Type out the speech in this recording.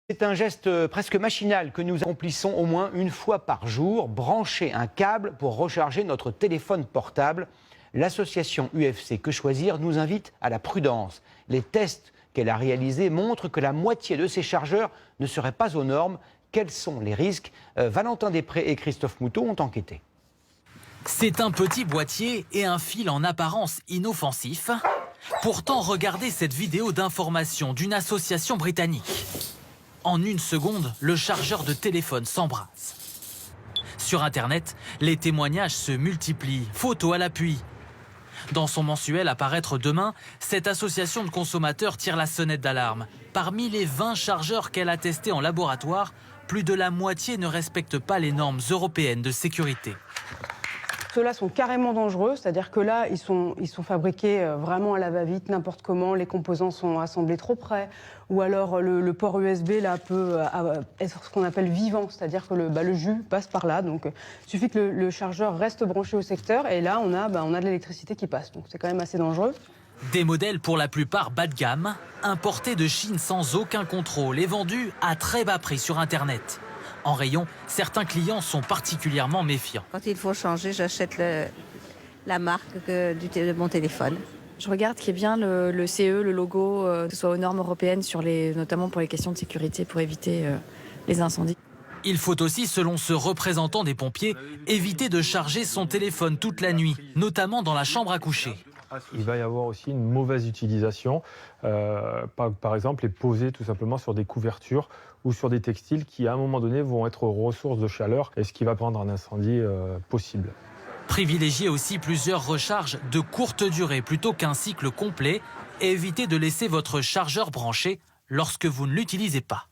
C'est un geste presque machinal que nous accomplissons au moins une fois par jour, brancher un câble pour recharger notre téléphone portable. L'association UFC Que Choisir nous invite à la prudence. Les tests qu'elle a réalisés montrent que la moitié de ces chargeurs ne seraient pas aux normes. Quels sont les risques? Valentin Després et Christophe Moutot ont enquêté. C'est un petit boîtier et un fil en apparence inoffensif. Pourtant, regardez cette vidéo d'information d'une association britannique. En une seconde, le chargeur de téléphone s'embrase. Sur Internet, les témoignages se multiplient, photos à l'appui. Dans son mensuel à paraître demain, cette association de consommateurs tire la sonnette d'alarme. Parmi les 20 chargeurs qu'elle a testés en laboratoire, plus de la moitié ne respectent pas les normes européennes de sécurité. Ceux-là sont carrément dangereux, c'est-à-dire que là, ils sont fabriqués vraiment à la va-vite, n'importe comment, les composants sont assemblés trop près, ou alors le port USB là, peut être ce qu'on appelle vivant, c'est-à-dire que le jus passe par là, donc il suffit que le chargeur reste branché au secteur, et là, on a de l'électricité qui passe, donc c'est quand même assez dangereux. Des modèles pour la plupart bas de gamme, importés de Chine sans aucun contrôle et vendus à très bas prix sur Internet. En rayon, certains clients sont particulièrement méfiants. Quand il faut changer, j'achète la marque de mon téléphone. Je regarde qu'il y ait bien le CE, le logo, que ce soit aux normes européennes, notamment pour les questions de sécurité, pour éviter les incendies. Il faut aussi, selon ce représentant des pompiers, éviter de charger son téléphone toute la nuit, notamment dans la chambre à coucher. Il va y avoir aussi une mauvaise utilisation, par exemple les poser tout simplement sur des couvertures ou sur des textiles qui à un moment donné vont être ressources de chaleur et ce qui va prendre un incendie possible. Privilégiez aussi plusieurs recharges de courte durée plutôt qu'un cycle complet et évitez de laisser votre chargeur branché lorsque vous ne l'utilisez pas.